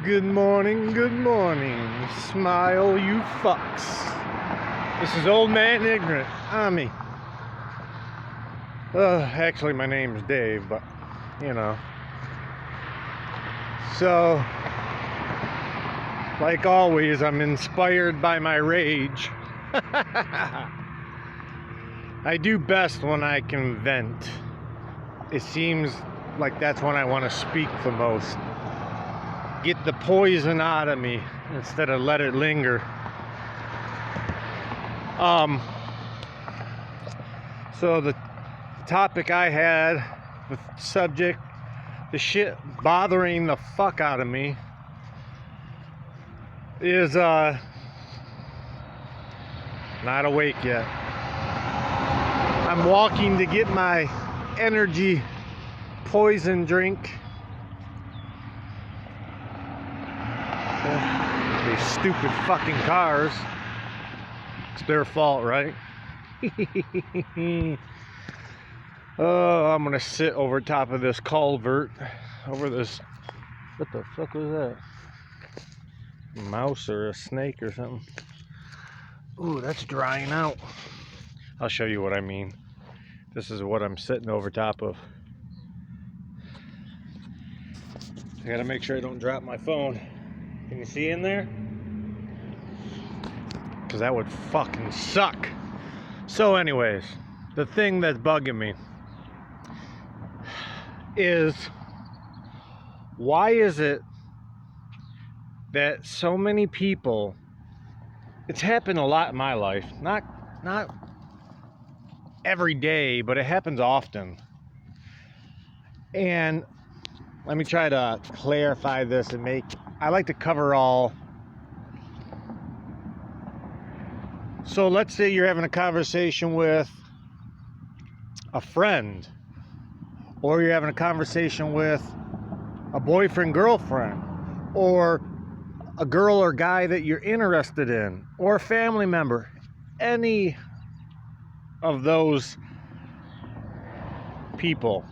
Good morning, smile you fucks. This is Old Man Ignorant, O.M.I. Actually my name's Dave, but, you know. So, like always, I'm inspired by my rage. I do best when I can vent. It seems like that's when I want to speak the most. Get the poison out of me instead of let it linger. So the topic I had, the subject, the shit bothering the fuck out of me is not awake yet. I'm walking to get my energy poison drink. These stupid fucking cars. It's their fault, right? Oh, I'm gonna sit over top of this culvert. Over this. What the fuck was that? A mouse or a snake or something? Ooh, that's drying out. I'll show you what I mean. This is what I'm sitting over top of. I gotta make sure I don't drop my phone. Can you see in there? Because that would fucking suck. So anyways, the thing that's bugging me is, why is it that so many people, it's happened a lot in my life, not every day, but it happens often. And let me try to clarify this and I like to cover all. So let's say you're having a conversation with a friend, or you're having a conversation with a boyfriend, girlfriend, or a girl or guy that you're interested in, or a family member, any of those people.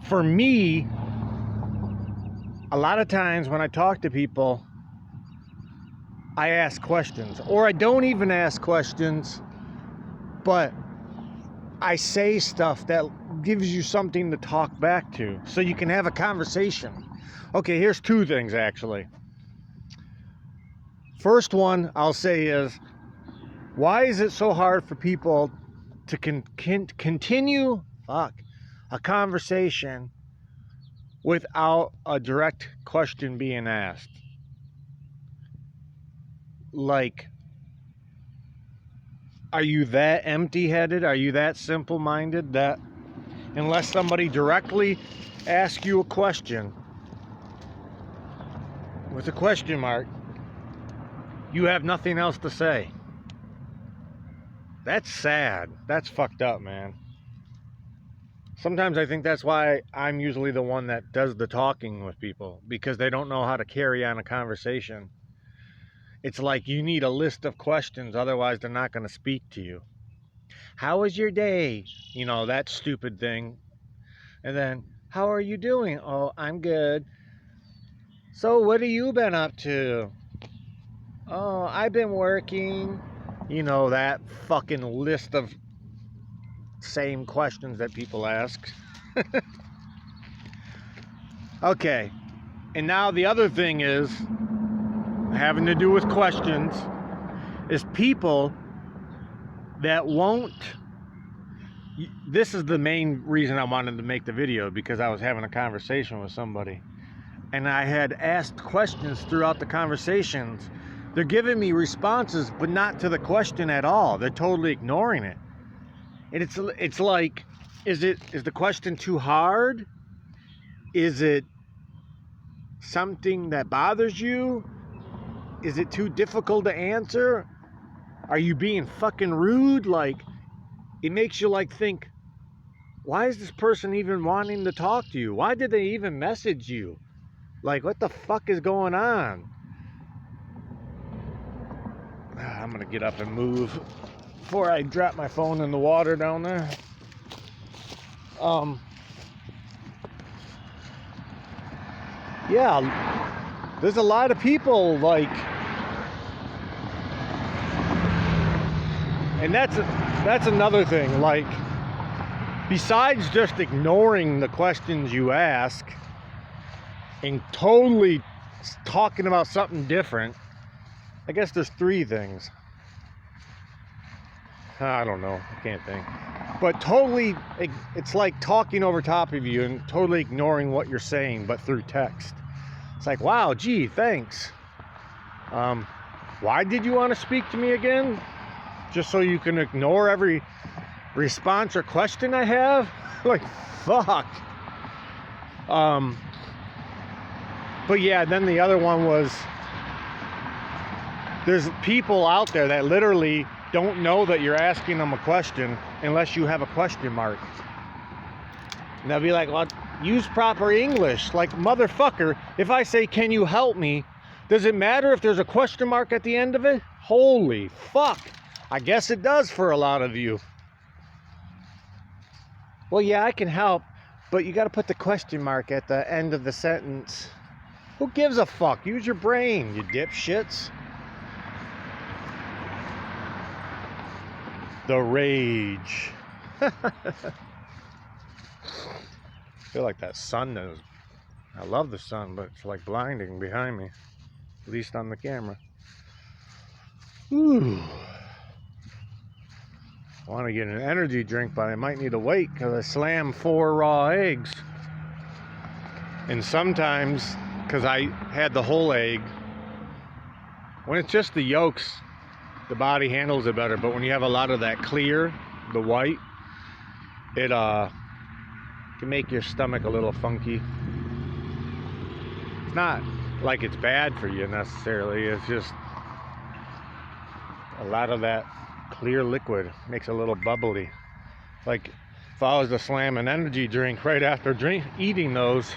For me, a lot of times when I talk to people, I ask questions, or I don't even ask questions, but I say stuff that gives you something to talk back to, so you can have a conversation. Okay, here's two things actually. First one I'll say is, why is it so hard for people to continue a conversation without a direct question being asked? Like, are you that empty-headed? Are you that simple-minded that unless somebody directly asks you a question with a question mark, you have nothing else to say? That's sad. That's fucked up, man. Sometimes I think that's why I'm usually the one that does the talking with people, because they don't know how to carry on a conversation. It's like you need a list of questions, otherwise they're not going to speak to you. How was your day? You know, that stupid thing. And then, how are you doing? Oh, I'm good. So what have you been up to? Oh, I've been working. You know, that fucking list of same questions that people ask. Okay. And now the other thing is, having to do with questions, is people that won't. This is the main reason I wanted to make the video, because I was having a conversation with somebody and I had asked questions throughout the conversations. They're giving me responses, but not to the question at all. They're totally ignoring it. And it's like, is the question too hard? Is it something that bothers you? Is it too difficult to answer? Are you being fucking rude? Like, it makes you like think, why is this person even wanting to talk to you? Why did they even message you? Like, what the fuck is going on? I'm gonna get up and move before I drop my phone in the water down there. yeah, there's a lot of people like, and that's another thing, like, besides just ignoring the questions you ask and totally talking about something different, I guess there's three things. I don't know, I can't think. But totally, it's like talking over top of you and totally ignoring what you're saying, but through text. It's like, wow, gee, thanks. Why did you want to speak to me again? Just so you can ignore every response or question I have? Like, fuck. But yeah, then the other one was, there's people out there that literally don't know that you're asking them a question unless you have a question mark. And they'll be like, well, use proper English. Like, motherfucker, if I say, can you help me? Does it matter if there's a question mark at the end of it? Holy fuck. I guess it does for a lot of you. Well, yeah, I can help, but you got to put the question mark at the end of the sentence. Who gives a fuck? Use your brain, you dipshits. The rage. I feel like that sun is, I love the sun, but it's like blinding behind me, at least on the camera. Ooh. I want to get an energy drink, but I might need to wait because I slammed 4 raw eggs. And sometimes, because I had the whole egg, when it's just the yolks, the body handles it better. But when you have a lot of that clear, the white, it can make your stomach a little funky. It's not like it's bad for you necessarily. It's just a lot of that clear liquid makes it a little bubbly. Like if I was to slam an energy drink right after eating those,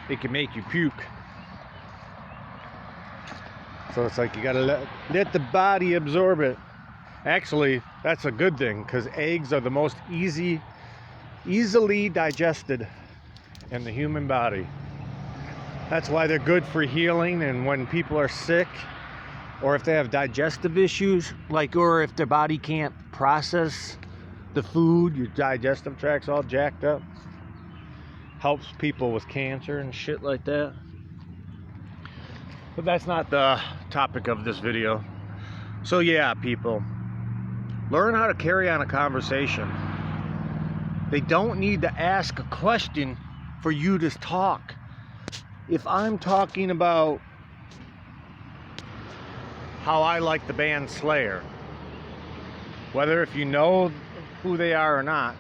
it can make you puke. So it's like you gotta let the body absorb it. Actually, that's a good thing because eggs are the most easily digested in the human body. That's why they're good for healing, and when people are sick or if they have digestive issues, like, or if their body can't process the food, your digestive tract's all jacked up. Helps people with cancer and shit like that. But that's not the topic of this video. So yeah, people, learn how to carry on a conversation. They don't need to ask a question for you to talk. If I'm talking about how I like the band Slayer, whether if you know who they are or not,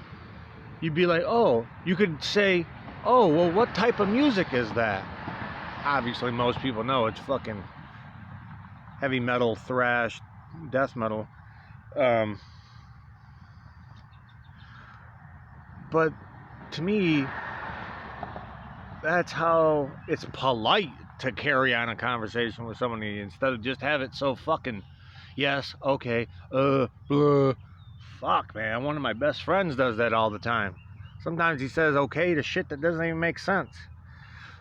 you'd be like, oh, you could say, oh, well, what type of music is that? Obviously, most people know it's fucking heavy metal, thrash, death metal. But to me, that's how it's polite to carry on a conversation with somebody instead of just have it so fucking, yes, okay, fuck, man. One of my best friends does that all the time. Sometimes he says okay to shit that doesn't even make sense.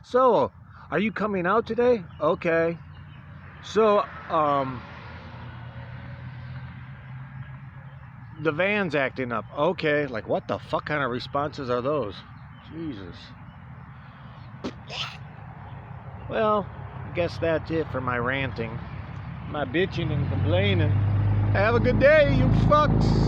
So, are you coming out today? Okay. So, the van's acting up. Okay. Like, what the fuck kind of responses are those? Jesus. Well, I guess that's it for my ranting. My bitching and complaining. Have a good day, you fucks.